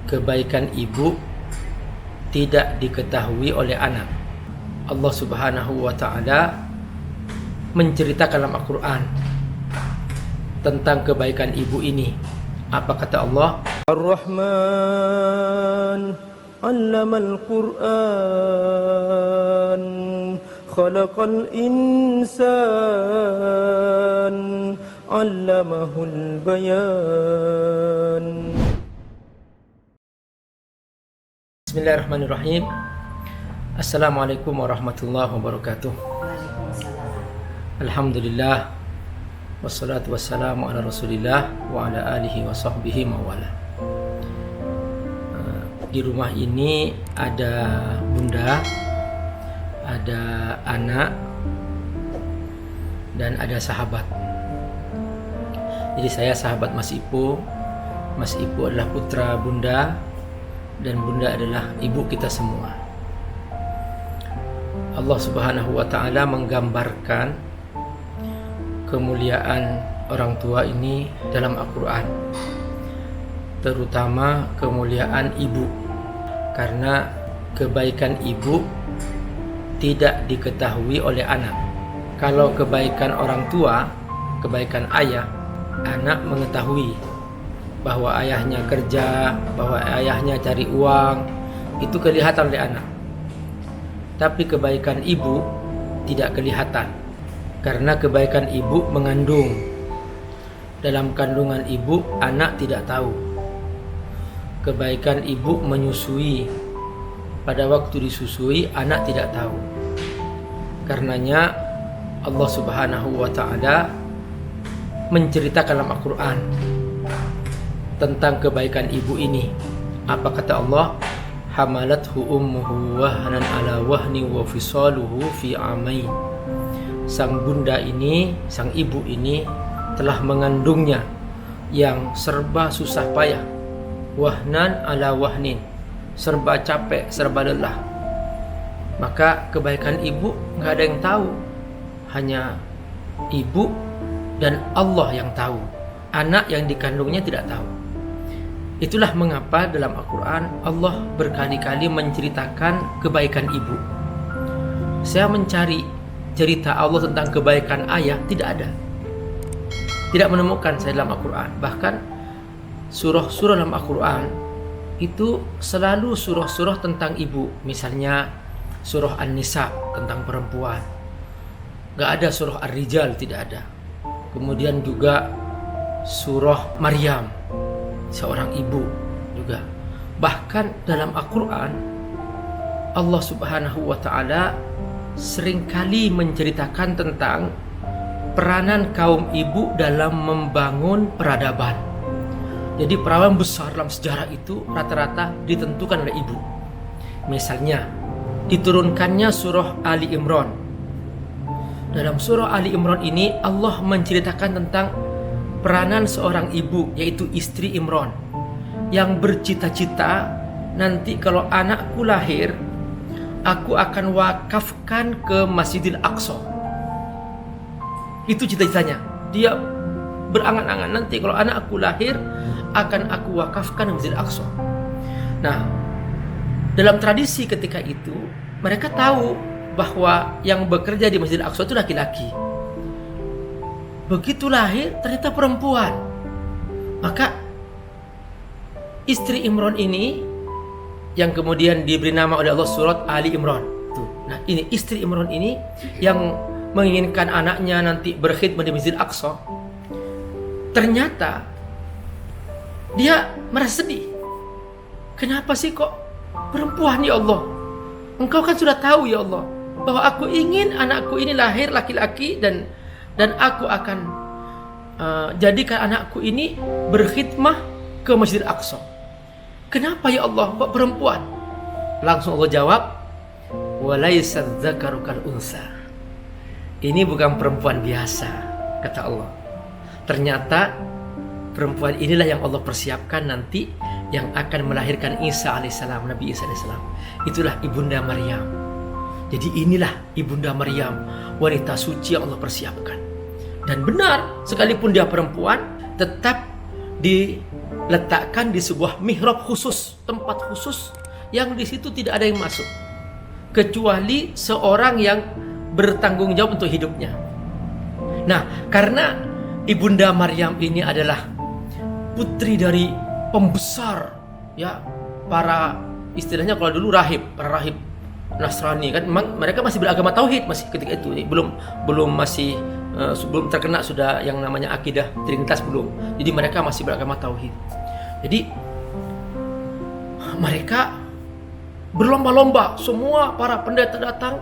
kebaikan ibu tidak diketahui oleh anak. Allah Subhanahu wa ta'ala menceritakan dalam Al-Quran tentang kebaikan ibu ini. Apa kata Allah? Ar-Rahman 'allamal Qur'an khalaqal insan 'allamahul bayan. Bismillahirrahmanirrahim. Assalamualaikum warahmatullahi wabarakatuh. Alhamdulillah, wassalatu wassalamu ala rasulillah wa ala alihi wa sahbihi mawala. Di rumah ini ada bunda, ada anak, dan ada sahabat. Jadi saya sahabat Mas Ipo. Mas Ipo adalah putra bunda, dan bunda adalah ibu kita semua. Allah Subhanahu wa ta'ala menggambarkan kemuliaan orang tua ini dalam Al-Quran, terutama kemuliaan ibu, karena kebaikan ibu tidak diketahui oleh anak. Kalau kebaikan orang tua, kebaikan ayah, anak mengetahui bahwa ayahnya kerja, bahwa ayahnya cari uang, itu kelihatan oleh anak. Tapi kebaikan ibu tidak kelihatan, karena kebaikan ibu mengandung. Dalam kandungan ibu, anak tidak tahu. Kebaikan ibu menyusui, pada waktu disusui anak tidak tahu. Karenanya Allah Subhanahu wa ta'ala menceritakan dalam Al-Quran tentang kebaikan ibu ini. Apa kata Allah? Hamalathu ummuhu wahnan ala wahni wa fisaluhu fi amain. Sang bunda ini, sang ibu ini telah mengandungnya yang serba susah payah. Wahnan ala wahnin, serba capek, serba lelah. Maka kebaikan ibu nggak ada yang tahu, hanya ibu dan Allah yang tahu. Anak yang dikandungnya tidak tahu. Itulah mengapa dalam Al-Quran Allah berkali-kali menceritakan kebaikan ibu. Saya mencari cerita Allah tentang kebaikan ayah, tidak ada. Tidak menemukan saya dalam Al-Quran. Bahkan surah-surah dalam Al-Quran itu selalu surah-surah tentang ibu. Misalnya surah An-Nisa tentang perempuan. Gak ada surah Ar-Rijal, tidak ada. Kemudian juga surah Maryam, seorang ibu juga. Bahkan dalam Al-Quran Allah Subhanahu wa ta'ala seringkali menceritakan tentang peranan kaum ibu dalam membangun peradaban. Jadi peranan besar dalam sejarah itu rata-rata ditentukan oleh ibu. Misalnya diturunkannya surah Ali Imran. Dalam surah Ali Imran ini Allah menceritakan tentang peranan seorang ibu, yaitu istri Imran, yang bercita-cita nanti kalau anakku lahir, aku akan wakafkan ke Masjidil Aqsa. Itu cita-citanya. Dia berangan-angan nanti kalau anakku lahir akan aku wakafkan ke Masjidil Aqsa. Nah, dalam tradisi ketika itu mereka tahu bahwa yang bekerja di Masjidil Aqsa itu laki-laki. Begitu lahir ternyata perempuan. Maka istri Imran ini yang kemudian diberi nama oleh Allah surat Ali Imran. Nah, ini istri Imran ini yang menginginkan anaknya nanti berkhidmat di Masjidil Aqsa. Ternyata dia merasa sedih. Kenapa sih kok perempuan, ya Allah? Engkau kan sudah tahu, ya Allah, bahwa aku ingin anakku ini lahir laki-laki dan aku akan jadikan anakku ini berkhidmah ke Masjidil Aqsa. Kenapa ya Allah kok perempuan? Langsung Allah jawab, walaisa dzakaru kal unsa. Ini bukan perempuan biasa, kata Allah. Ternyata perempuan inilah yang Allah persiapkan nanti yang akan melahirkan Isa alaihissalam, Nabi Isa alaihissalam. Itulah ibunda Maryam. Jadi inilah ibunda Maryam, wanita suci yang Allah persiapkan. Dan benar, sekalipun dia perempuan, tetap letakkan di sebuah mihrab khusus, tempat khusus yang di situ tidak ada yang masuk kecuali seorang yang bertanggung jawab untuk hidupnya. Nah, karena Ibunda Maryam ini adalah putri dari pembesar ya para istilahnya kalau dulu para rahib Nasrani kan, memang mereka masih beragama tauhid masih ketika itu, belum terkena sudah yang namanya akidah Trinitas belum. Jadi mereka masih beragama tauhid. Jadi mereka berlomba-lomba, semua para pendeta datang.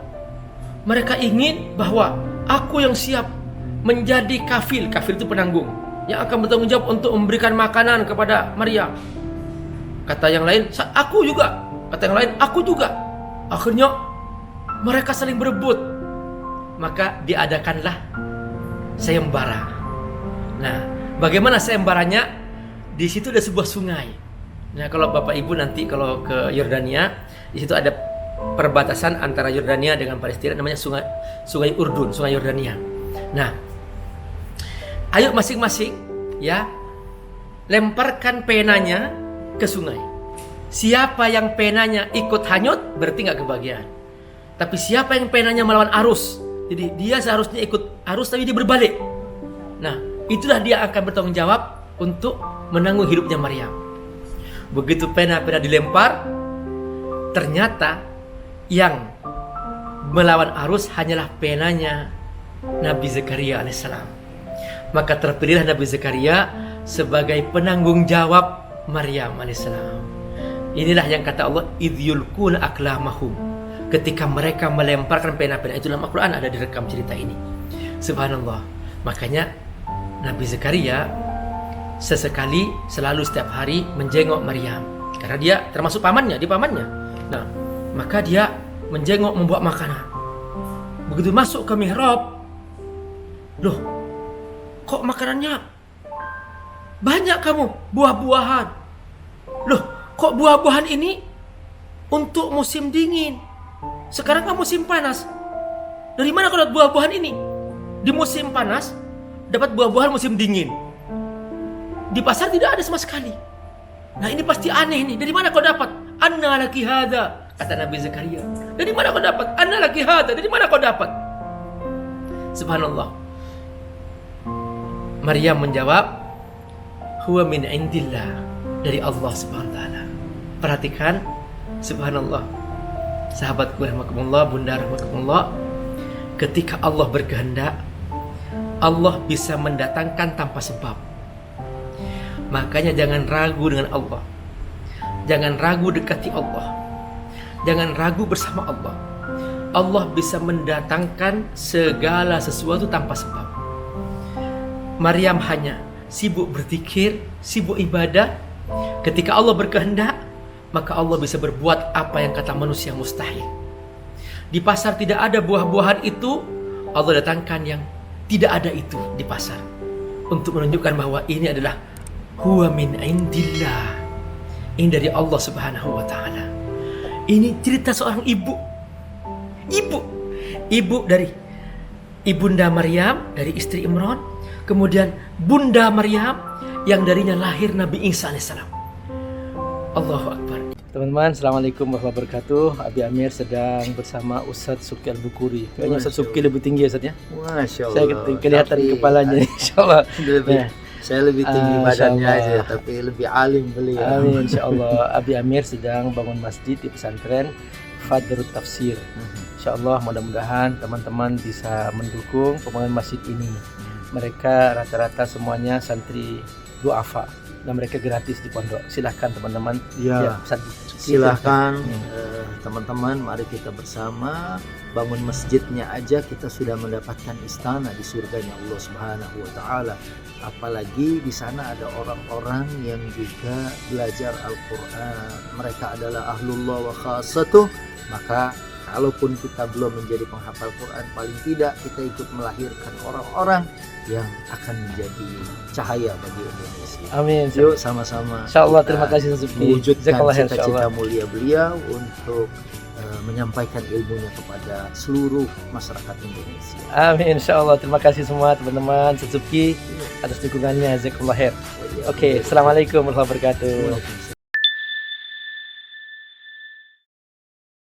Mereka ingin bahwa aku yang siap menjadi kafil itu penanggung yang akan bertanggung jawab untuk memberikan makanan kepada Maryam. Kata yang lain, aku juga. Kata yang lain, aku juga. Akhirnya mereka saling berebut. Maka diadakanlah sayembara. Nah, bagaimana sayembaranya? Di situ ada sebuah sungai. Nah, kalau Bapak Ibu nanti kalau ke Yordania, di situ ada perbatasan antara Yordania dengan Palestina, namanya sungai Urdun, sungai Yordania. Nah, ayo masing-masing ya lemparkan penanya ke sungai. Siapa yang penanya ikut hanyut berarti nggak kebagian. Tapi siapa yang penanya melawan arus, jadi dia seharusnya ikut arus tapi dia berbalik. Nah, itulah dia akan bertanggung jawab untuk menanggung hidupnya Maryam. Begitu pena-pena dilempar, ternyata yang melawan arus hanyalah penanya Nabi Zakaria alaihissalam. Maka terpilihlah Nabi Zakaria sebagai penanggung jawab Maryam alaihissalam. Inilah yang kata Allah, idh yulquna aqlamahum, ketika mereka melemparkan pena-pena. Itu dalam Al-Quran ada direkam cerita ini. Subhanallah. Makanya Nabi Zakaria sesekali selalu setiap hari menjengok Maryam, karena dia termasuk pamannya, di pamannya. Nah, maka dia menjengok, membawa makanan. Begitu masuk ke mihrab, loh, kok makanannya banyak kamu, buah-buahan. Loh, kok buah-buahan ini untuk musim dingin? Sekarang kan musim panas. Dari mana kau dapat buah-buahan ini? Di musim panas dapat buah-buahan musim dingin. Di pasar tidak ada sama sekali. Nah, ini pasti aneh nih. Dari mana kau dapat? Anna laki hada, kata Nabi Zakaria. Dari mana kau dapat? Anna laki hada. Dari mana kau dapat? Subhanallah. Maryam menjawab, huwa min indillah, dari Allah Subhanahu wa taala. Perhatikan, subhanallah. Sahabatku rahimakumullah, bunda rahimakumullah, ketika Allah berkehendak, Allah bisa mendatangkan tanpa sebab. Makanya jangan ragu dengan Allah. Jangan ragu dekati Allah. Jangan ragu bersama Allah. Allah bisa mendatangkan segala sesuatu tanpa sebab. Maryam hanya sibuk berzikir, sibuk ibadah. Ketika Allah berkehendak, maka Allah bisa berbuat apa yang kata manusia mustahil. Di pasar tidak ada buah-buahan itu, Allah datangkan yang tidak ada itu di pasar, untuk menunjukkan bahwa ini adalah huwa min indillah, ini dari Allah Subhanahu wa taala. Ini cerita seorang ibu dari ibunda Maryam, dari istri Imran, kemudian bunda Maryam yang darinya lahir Nabi Isa alaihissalam. Allahu Akbar. Teman-teman, assalamualaikum warahmatullahi wabarakatuh. Abi Amir sedang bersama Ustadz Subki Al-Bukuri. Kayaknya Ustadz Subki lebih tinggi ya, Ustadz ya? Masya Allah. Saya kelihatan kepalanya, insya Allah. Saya lebih tinggi badannya aja, tapi lebih alim beliau. Amin, insya Allah. Abi Amir sedang bangun masjid di pesantren Fadrut Tafsir. Insya Allah mudah-mudahan teman-teman bisa mendukung pembangunan masjid ini. Mereka rata-rata semuanya santri duafa dan mereka gratis di pondok. Silahkan teman-teman. Ya, silahkan teman-teman, mari kita bersama bangun masjidnya aja kita sudah mendapatkan istana di surganya Allah Subhanahu wa taala. Apalagi di sana ada orang-orang yang juga belajar Al-Qur'an. Mereka adalah ahlullah wa khassatuh. Maka kalaupun kita belum menjadi penghafal Quran, paling tidak kita ikut melahirkan orang-orang yang akan menjadi cahaya bagi Indonesia. Amin. Yuk sama-sama. Insyaallah, terima kasih Ustadz Subki. Mewujudkan cita-cita mulia beliau untuk menyampaikan ilmunya kepada seluruh masyarakat Indonesia. Amin, insyaallah. Terima kasih semua teman-teman Suzuki atas dukungannya. Jazakallah khair. Oke, assalamualaikum warahmatullahi wabarakatuh. Waalaikumsalam.